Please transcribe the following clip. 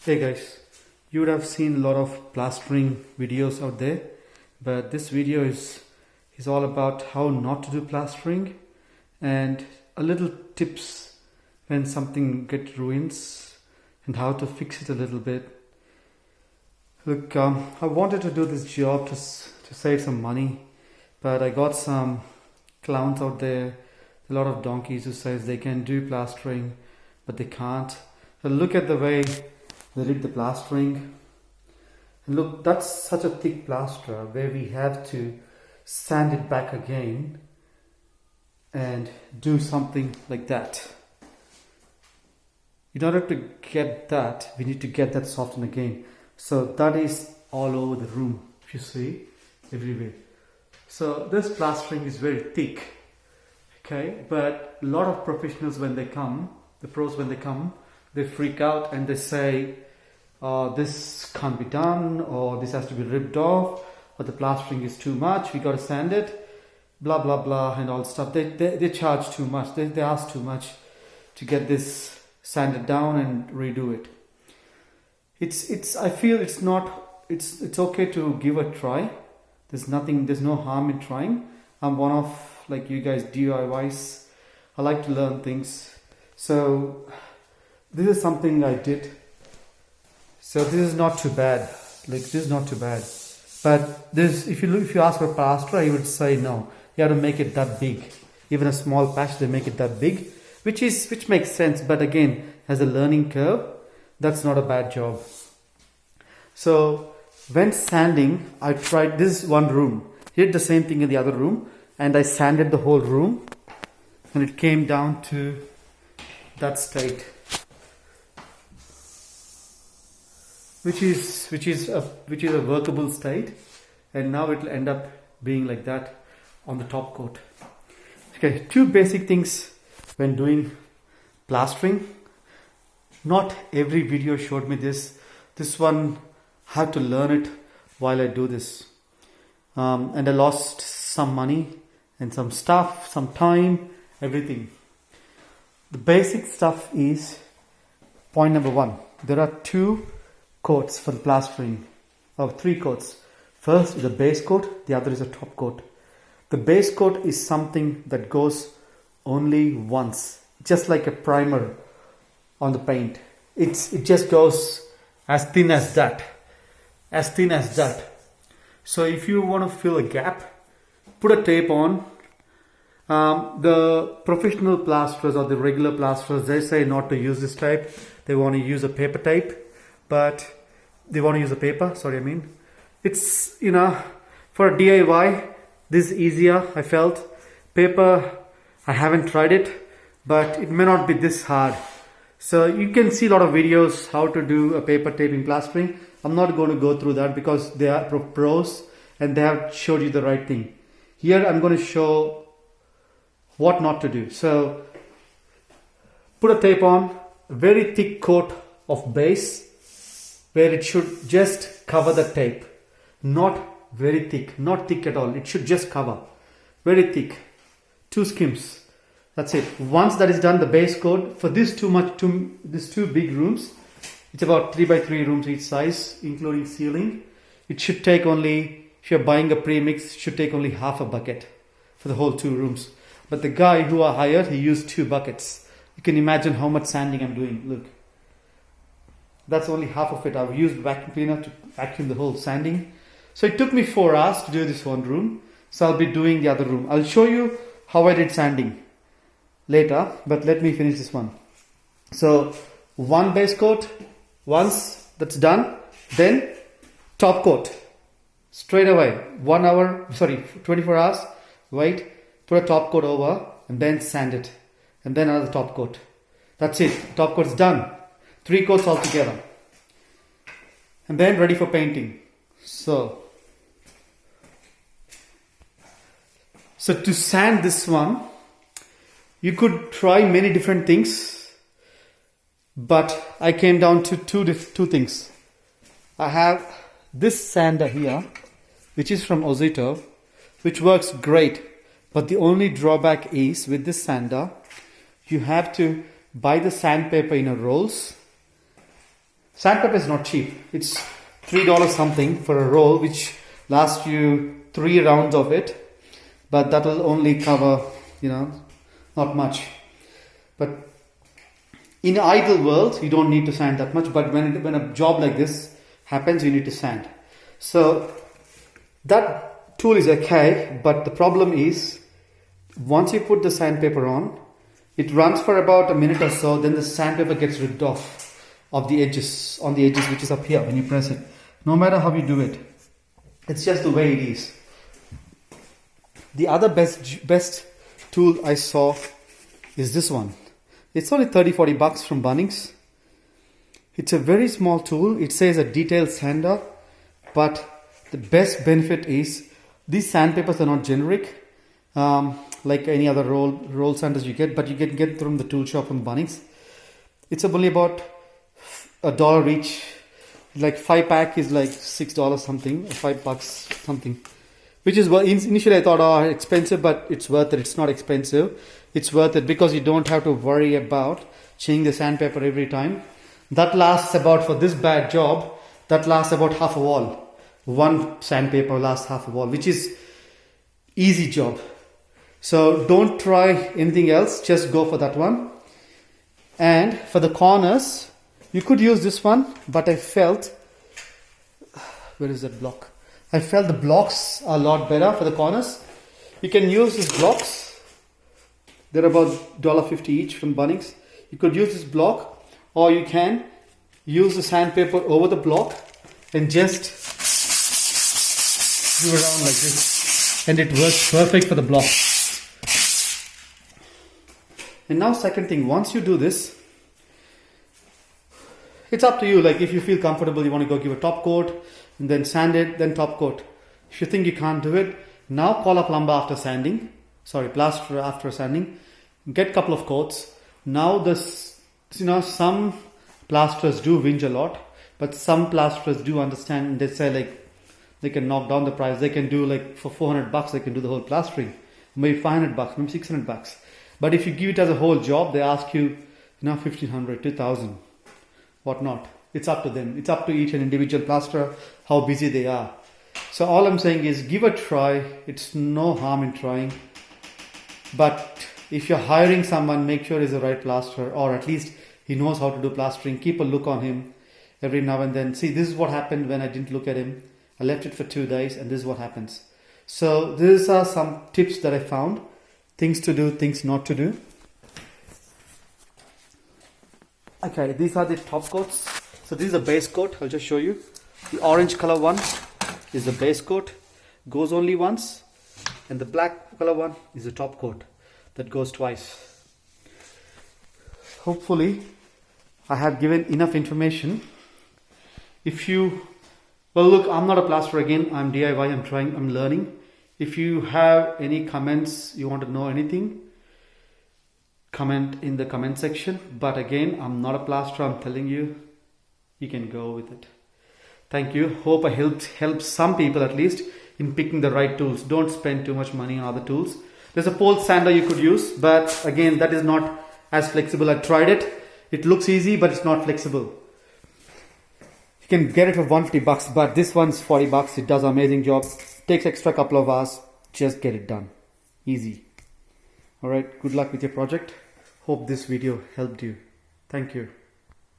Hey guys, you would have seen a lot of plastering videos out there, but this video is all about how not to do plastering and a little tips when something gets ruins and how to fix it a little bit. Look, I wanted to do this job to save some money, but I got some clowns out there, a lot of donkeys who says they can do plastering, but they can't. So look at the way they did the plastering, and look, that's such a thick plaster where we have to sand it back again and do something like that. In order to get that, we need to get that softened again. So that is all over the room, if you see, everywhere. So this plastering is very thick, okay, but a lot of professionals when they come, the pros when they come, they freak out and they say, this can't be done, or this has to be ripped off, or the plastering is too much, we got to sand it, blah blah blah, and all stuff. They charge too much, they ask too much to get this sanded down and redo it. I feel it's okay to give a try. There's no harm in trying. I'm one of, like you guys, DIYs. I like to learn things. So this is something I did. So this is not too bad. Like, this is not too bad. But this, if you ask for plaster, I would say no. You have to make it that big. Even a small patch, they make it that big, which makes sense. But again, as a learning curve, that's not a bad job. So when sanding, I tried this one room. Did the same thing in the other room, and I sanded the whole room, and it came down to that state, which is a workable state, and now it will end up being like that on the top coat. Okay, two basic things when doing plastering. Not every video showed me this. This one had to learn it while I do this, and I lost some money and some stuff, some time, everything. The basic stuff is point number one. There are two coats for the plastering, or three coats. First is a base coat, the other is a top coat. The base coat is something that goes only once, just like a primer on the paint. It just goes as thin as that, So if you want to fill a gap, put a tape on. The professional plasterers or the regular plasterers, they say not to use this tape. They want to use a paper tape, but they want to use a paper. It's, for a DIY, this is easier. I felt paper, I haven't tried it, but it may not be this hard. So you can see a lot of videos how to do a paper taping plastering. I'm not going to go through that because they are pros and they have showed you the right thing. Here I'm going to show what not to do. So put a tape on, a very thick coat of base where it should just cover the tape. Not very thick, not thick at all. It should just cover. Very thick. 2 skims. That's it. Once that is done, the base coat for these two big rooms, it's about 3x3 rooms each size, including ceiling. It should take only, if you're buying a premix, it should take only half a bucket for the whole 2 rooms. But the guy who I hired, he used 2 buckets. You can imagine how much sanding I'm doing. Look, that's only half of it. I've used vacuum cleaner to vacuum the whole sanding. So it took me 4 hours to do this one room. So I'll be doing the other room. I'll show you how I did sanding later, but let me finish this one. So one base coat, once that's done, then top coat straight away. 24 hours, wait, put a top coat over and then sand it, and then another top coat. That's it, top coat's done. 3 coats altogether, and then ready for painting. So to sand this one, you could try many different things, but I came down to two things. I have this sander here, which is from Ozito, which works great. But the only drawback is with this sander, you have to buy the sandpaper in a rolls, Sandpaper is not cheap. It's $3 something for a roll, which lasts you 3 rounds of it. But that will only cover, not much. But in an ideal world, you don't need to sand that much. But when a job like this happens, you need to sand. So that tool is okay. But the problem is, once you put the sandpaper on, it runs for about a minute or so. Then the sandpaper gets ripped off of the edges, on the edges, which is up here when you press it. No matter how you do it, it's just the way it is. The other best tool I saw is this one. It's only $30-40 from Bunnings. It's a very small tool. It says a detailed sander, but the best benefit is these sandpapers are not generic, like any other roll sanders you get, but you can get from the tool shop from Bunnings. It's only about $1 each. Like 5-pack is like $6 something, or $5 something. Which is what initially I thought, expensive, but it's worth it. It's not expensive. It's worth it because you don't have to worry about changing the sandpaper every time. That lasts about, for this bad job, that lasts about half a wall. One sandpaper lasts half a wall, which is easy job. So don't try anything else. Just go for that one. And for the corners, you could use this one, but I felt, where is that block? I felt the blocks are a lot better for the corners. You can use these blocks. They're about $1.50 each from Bunnings. You could use this block, or you can use the sandpaper over the block and just do around like this. And it works perfect for the block. And now second thing, once you do this, it's up to you. Like if you feel comfortable, you want to go give a top coat and then sand it, then top coat. If you think you can't do it, now call up lumber after sanding. Sorry, plaster after sanding. Get a couple of coats. Now this, some plasterers do whinge a lot, but some plasterers do understand, and they say like they can knock down the price. They can do like for $400, they can do the whole plastering. Maybe $500, maybe $600. But if you give it as a whole job, they ask you, $1,500, $2,000. Whatnot. It's up to them. It's up to each and individual plasterer how busy they are. So all I'm saying is give a try. It's no harm in trying. But if you're hiring someone, make sure he's the right plasterer, or at least he knows how to do plastering. Keep a look on him every now and then. See, this is what happened when I didn't look at him. I left it for 2 days, and this is what happens. So these are some tips that I found. Things to do, things not to do. Okay, these are the top coats. So this is the base coat. I'll just show you. The orange color one is the base coat. Goes only once. And the black color one is the top coat. That goes twice. Hopefully, I have given enough information. Well look, I'm not a plasterer again. I'm DIY, I'm trying, I'm learning. If you have any comments, you want to know anything, comment in the comment section. But again, I'm not a plasterer. I'm telling you, you can go with it. Thank you. Hope I helped some people at least in picking the right tools. Don't spend too much money on other tools. There's a pole sander you could use, but again, that is not as flexible. I tried it. It looks easy, but it's not flexible. You can get it for $150, but this one's $40. It does an amazing job. Takes extra couple of hours. Just get it done. Easy. Alright, good luck with your project. Hope this video helped you. Thank you.